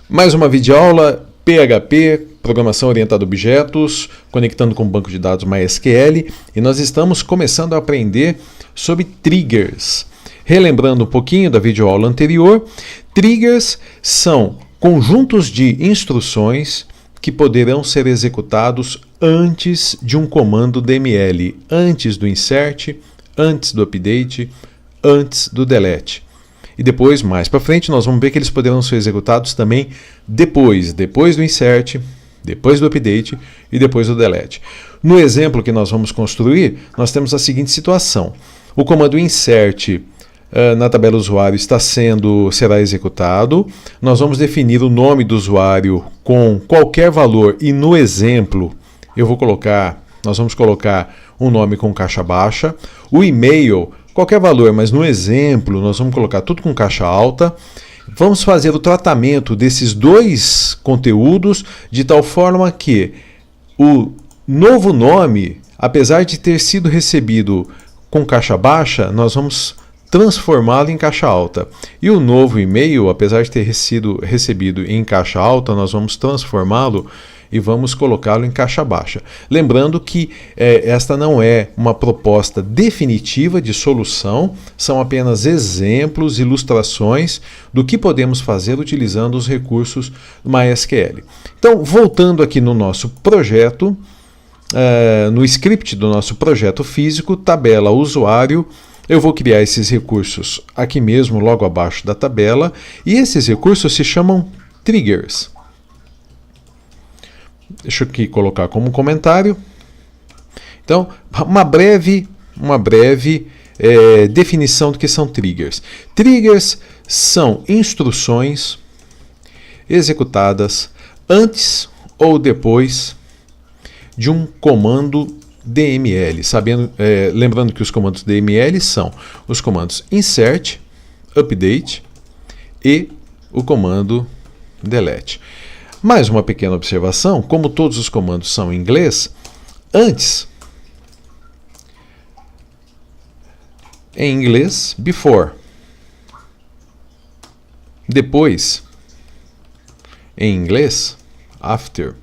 Mais uma videoaula PHP, Programação Orientada a Objetos, conectando com o banco de dados MySQL, e nós estamos começando a aprender sobre triggers. Relembrando um pouquinho da videoaula anterior, triggers são conjuntos de instruções que poderão ser executados antes de um comando DML, antes do insert, antes do update, antes do delete. E depois, mais para frente, nós vamos ver que eles poderão ser executados também depois do insert, depois do update e depois do delete. No exemplo que nós vamos construir, nós temos a seguinte situação. O comando insert na tabela usuário será executado. Nós vamos definir o nome do usuário com qualquer valor e no exemplo nós vamos colocar um nome com caixa baixa. O e-mail, qualquer valor, mas no exemplo nós vamos colocar tudo com caixa alta. Vamos fazer o tratamento desses dois conteúdos de tal forma que o novo nome, apesar de ter sido recebido com caixa baixa, nós vamos transformá-lo em caixa alta. E o novo e-mail, apesar de ter sido recebido em caixa alta, nós vamos transformá-lo e vamos colocá-lo em caixa baixa. Lembrando que esta não é uma proposta definitiva de solução, são apenas exemplos, ilustrações do que podemos fazer utilizando os recursos do MySQL. Então, voltando aqui no nosso projeto, no script do nosso projeto físico, tabela usuário, eu vou criar esses recursos aqui mesmo, logo abaixo da tabela, e esses recursos se chamam triggers. Deixa eu aqui colocar como comentário. Então, uma breve definição do que são triggers. Triggers são instruções executadas antes ou depois de um comando DML. Lembrando que os comandos DML são os comandos insert, update e o comando delete. Mais uma pequena observação, como todos os comandos são em inglês, em inglês, before, depois, em inglês, after.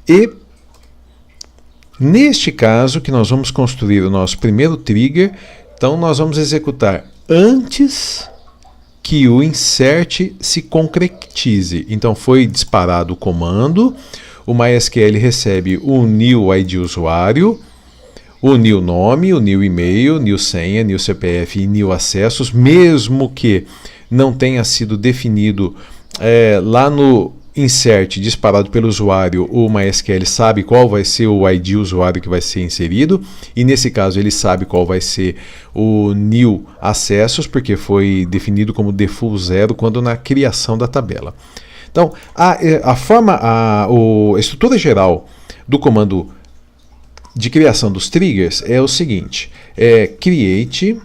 E, neste caso, que nós vamos construir o nosso primeiro trigger, então nós vamos executar antes que o insert se concretize. Então foi disparado o comando, o MySQL recebe o new ID usuário, o new nome, o new e-mail, new senha, new CPF e new acessos, mesmo que não tenha sido definido lá no insert disparado pelo usuário, o MySQL sabe qual vai ser o ID usuário que vai ser inserido, e nesse caso ele sabe qual vai ser o new acessos, porque foi definido como default 0 quando na criação da tabela. Então, a estrutura geral do comando de criação dos triggers é o seguinte: create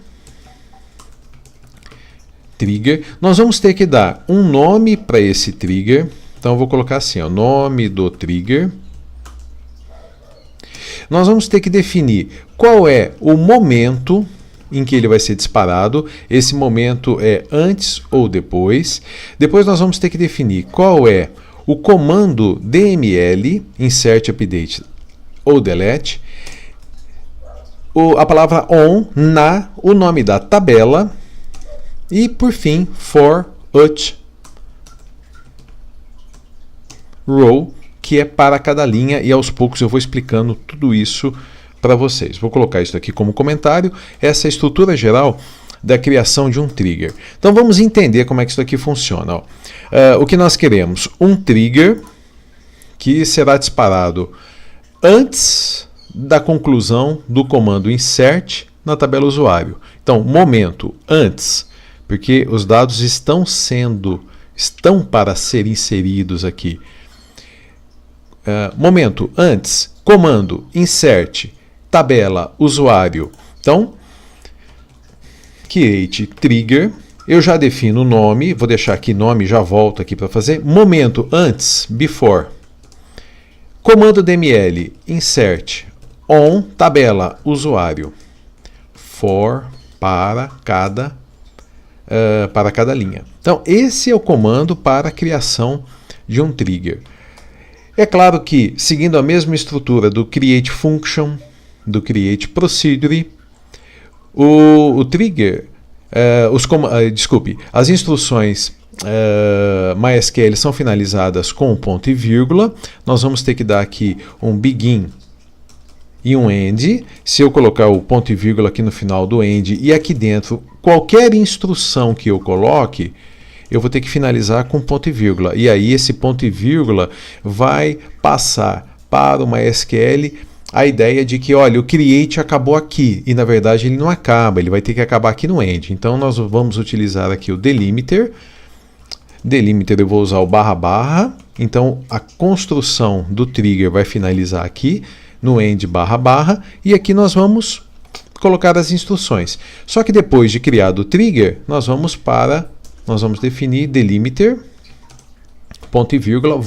trigger. Nós vamos ter que dar um nome para esse trigger. Então eu vou colocar assim, o nome do trigger. Nós vamos ter que definir qual é o momento em que ele vai ser disparado. Esse momento é antes ou depois. Depois nós vamos ter que definir qual é o comando DML, insert, update ou delete. A palavra on, o nome da tabela. E por fim, for each row, que é para cada linha, e aos poucos eu vou explicando tudo isso para vocês. Vou colocar isso aqui como comentário, essa é a estrutura geral da criação de um trigger. Então vamos entender como é que isso aqui funciona. O que nós queremos? Um trigger que será disparado antes da conclusão do comando insert na tabela usuário. Então, momento, antes, porque os dados estão para ser inseridos aqui. Momento antes, comando insert, tabela usuário. Então, create trigger. Eu já defino o nome, vou deixar aqui nome, já volto aqui para fazer. Momento antes, before. Comando DML, insert, on, tabela usuário. For, para cada linha. Então, esse é o comando para a criação de um trigger. É claro que, seguindo a mesma estrutura do create function, do create procedure, o trigger, as instruções MySQL são finalizadas com um ponto e vírgula. Nós vamos ter que dar aqui um begin e um end. Se eu colocar o ponto e vírgula aqui no final do end e aqui dentro, qualquer instrução que eu coloque, eu vou ter que finalizar com ponto e vírgula. E aí esse ponto e vírgula vai passar para o MySQL a ideia de que, olha, o create acabou aqui. E na verdade ele não acaba, ele vai ter que acabar aqui no end. Então nós vamos utilizar aqui o delimiter. Delimiter eu vou usar o barra barra. Então a construção do trigger vai finalizar aqui no end barra barra. E aqui nós vamos colocar as instruções. Só que depois de criado o trigger, nós vamos definir delimiter, ponto e vírgula,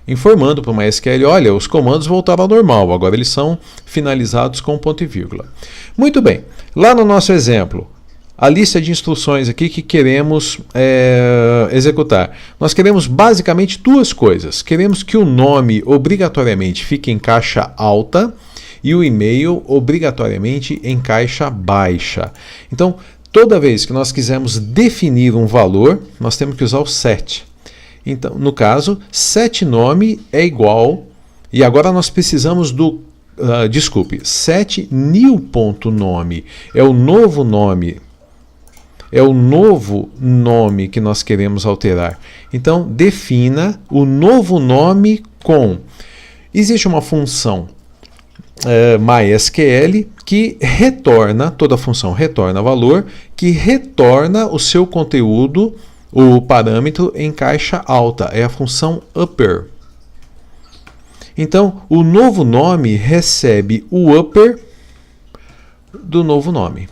informando para o MySQL, olha, os comandos voltaram ao normal, agora eles são finalizados com ponto e vírgula. Muito bem, lá no nosso exemplo, a lista de instruções aqui que queremos executar. Nós queremos basicamente duas coisas. Queremos que o nome obrigatoriamente fique em caixa alta e o e-mail obrigatoriamente em caixa baixa. Então, toda vez que nós quisermos definir um valor, nós temos que usar o set. Então, no caso, setNome é igual, e agora nós precisamos do, set new.nome, é o novo nome que nós queremos alterar. Então, defina o novo nome com, existe uma função MySQL que retorna, toda a função retorna valor, que retorna o seu conteúdo, o parâmetro em caixa alta, é a função upper. Então, o novo nome recebe o upper do novo nome.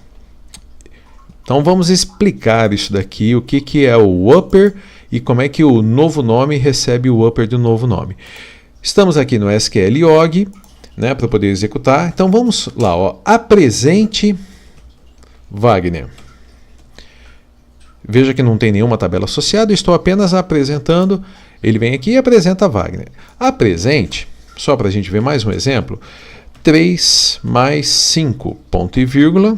Então, vamos explicar isso daqui, o que é o upper e como é que o novo nome recebe o upper do novo nome. Estamos aqui no SQLOG, né, para poder executar. Então, vamos lá, ó, apresente Wagner. Veja que não tem nenhuma tabela associada, estou apenas apresentando. Ele vem aqui e apresenta Wagner. Apresente, só para a gente ver mais um exemplo, 3 mais 5, ponto e vírgula,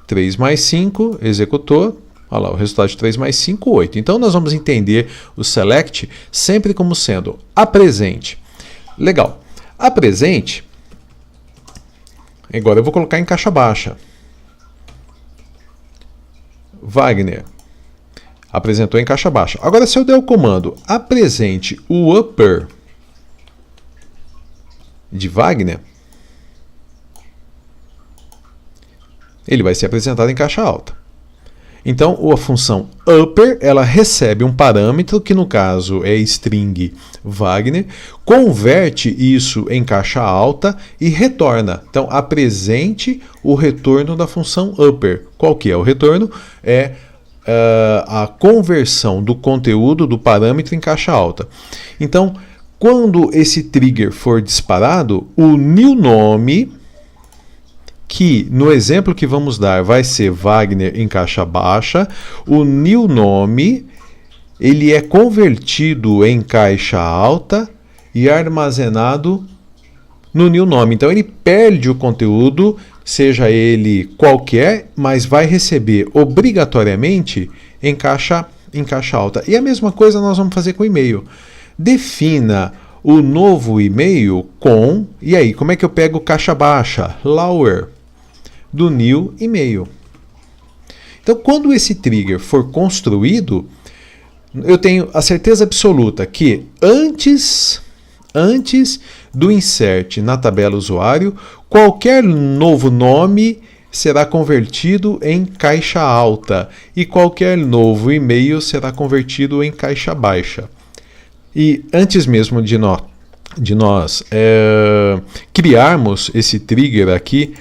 3 mais 5, executou, olha lá, o resultado de 3 mais 5, 8. Então nós vamos entender o select sempre como sendo apresente. Legal. Apresente, agora eu vou colocar em caixa baixa. Wagner apresentou em caixa baixa. Agora, se eu der o comando apresente o upper de Wagner, ele vai ser apresentado em caixa alta. Então, a função upper, ela recebe um parâmetro, que no caso é string Wagner, converte isso em caixa alta e retorna. Então, apresente o retorno da função upper. Qual que é o retorno? É a conversão do conteúdo do parâmetro em caixa alta. Então, quando esse trigger for disparado, o new nome, que no exemplo que vamos dar vai ser Wagner em caixa baixa, o new nome ele é convertido em caixa alta e armazenado no new nome. Então ele perde o conteúdo, seja ele qualquer, mas vai receber obrigatoriamente em caixa alta. E a mesma coisa nós vamos fazer com o e-mail. Defina o novo e-mail com, e aí, como é que eu pego caixa baixa? Lower do new e-mail. Então, quando esse trigger for construído, eu tenho a certeza absoluta que antes do insert na tabela usuário, qualquer novo nome será convertido em caixa alta e qualquer novo e-mail será convertido em caixa baixa. E antes mesmo de nós criarmos esse trigger aqui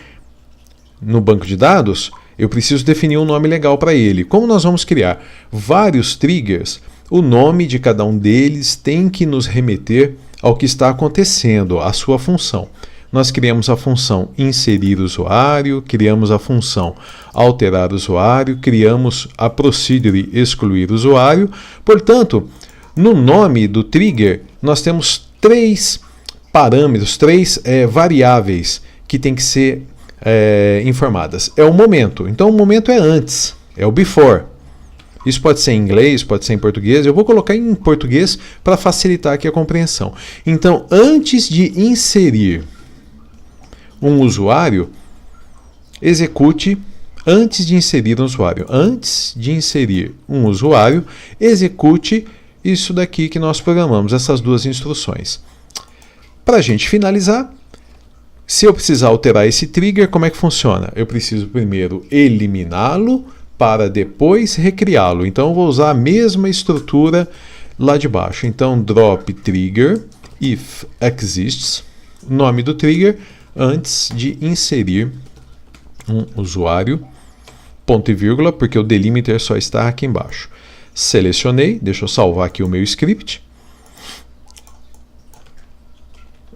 no banco de dados, eu preciso definir um nome legal para ele. Como nós vamos criar vários triggers, o nome de cada um deles tem que nos remeter ao que está acontecendo, à sua função. nós criamos a função inserir usuário, criamos a função alterar usuário, criamos a procedure excluir usuário. Portanto, no nome do trigger, nós temos 3 parâmetros, 3 variáveis que tem que ser informadas. É o momento. Então, o momento é antes, é o before. Isso pode ser em inglês, pode ser em português. Eu vou colocar em português para facilitar aqui a compreensão. Então, antes de inserir um usuário, execute, antes de inserir um usuário. Antes de inserir um usuário, execute isso daqui que nós programamos, essas 2 instruções. Para a gente finalizar, se eu precisar alterar esse trigger, como é que funciona? Eu preciso primeiro eliminá-lo para depois recriá-lo. Então, eu vou usar a mesma estrutura lá de baixo. Então, drop trigger if exists, nome do trigger, antes de inserir um usuário, ponto e vírgula, porque o delimiter só está aqui embaixo. Selecionei, deixa eu salvar aqui o meu script.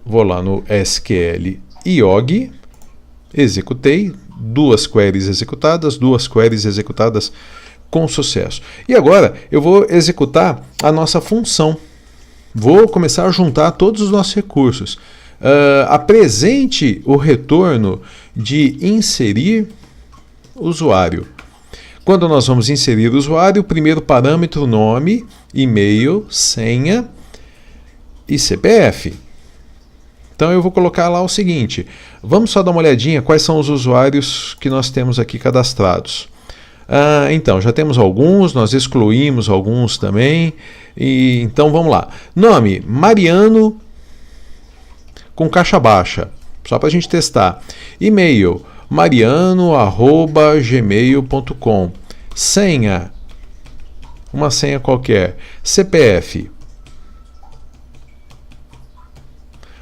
Vou lá no SQL IOG, executei, 2 queries executadas com sucesso. E agora eu vou executar a nossa função. Vou começar a juntar todos os nossos recursos. Apresente o retorno de inserir usuário. Quando nós vamos inserir o usuário, o primeiro parâmetro, nome, e-mail, senha e CPF. Então eu vou colocar lá o seguinte, vamos só dar uma olhadinha quais são os usuários que nós temos aqui cadastrados. Então, já temos alguns, nós excluímos alguns também, então vamos lá. Nome, Mariano com caixa baixa, só para a gente testar. E-mail, mariano@gmail.com. Senha, uma senha qualquer. CPF,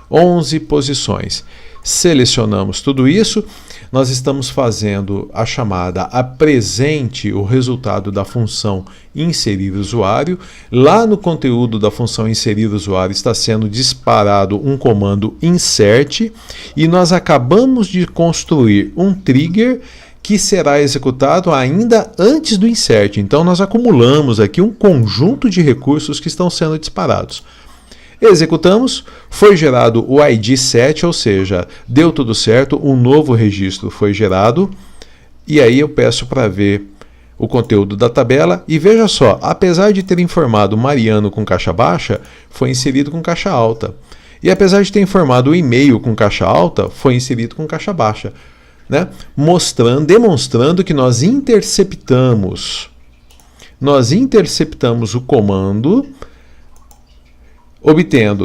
11 posições. Selecionamos tudo isso, nós estamos fazendo a chamada apresente o resultado da função inserir usuário. Lá no conteúdo da função inserir usuário está sendo disparado um comando insert e nós acabamos de construir um trigger que será executado ainda antes do insert. Então nós acumulamos aqui um conjunto de recursos que estão sendo disparados. Executamos, foi gerado o ID 7, ou seja, deu tudo certo, um novo registro foi gerado, e aí eu peço para ver o conteúdo da tabela, e veja só, apesar de ter informado Mariano com caixa baixa, foi inserido com caixa alta. E apesar de ter informado o e-mail com caixa alta, foi inserido com caixa baixa, né? Demonstrando que nós interceptamos o comando,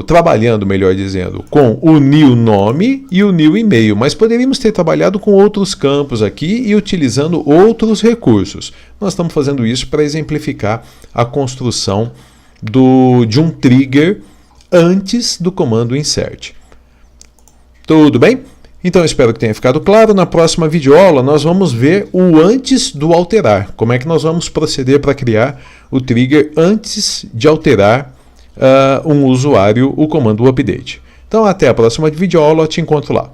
trabalhando, melhor dizendo, com o new nome e o new e-mail, mas poderíamos ter trabalhado com outros campos aqui e utilizando outros recursos. Nós estamos fazendo isso para exemplificar a construção de um trigger antes do comando insert. Tudo bem? Então espero que tenha ficado claro. Na próxima videoaula nós vamos ver o antes do alterar. Como é que nós vamos proceder para criar o trigger antes de alterar um usuário, o comando update. Então até a próxima videoaula, te encontro lá.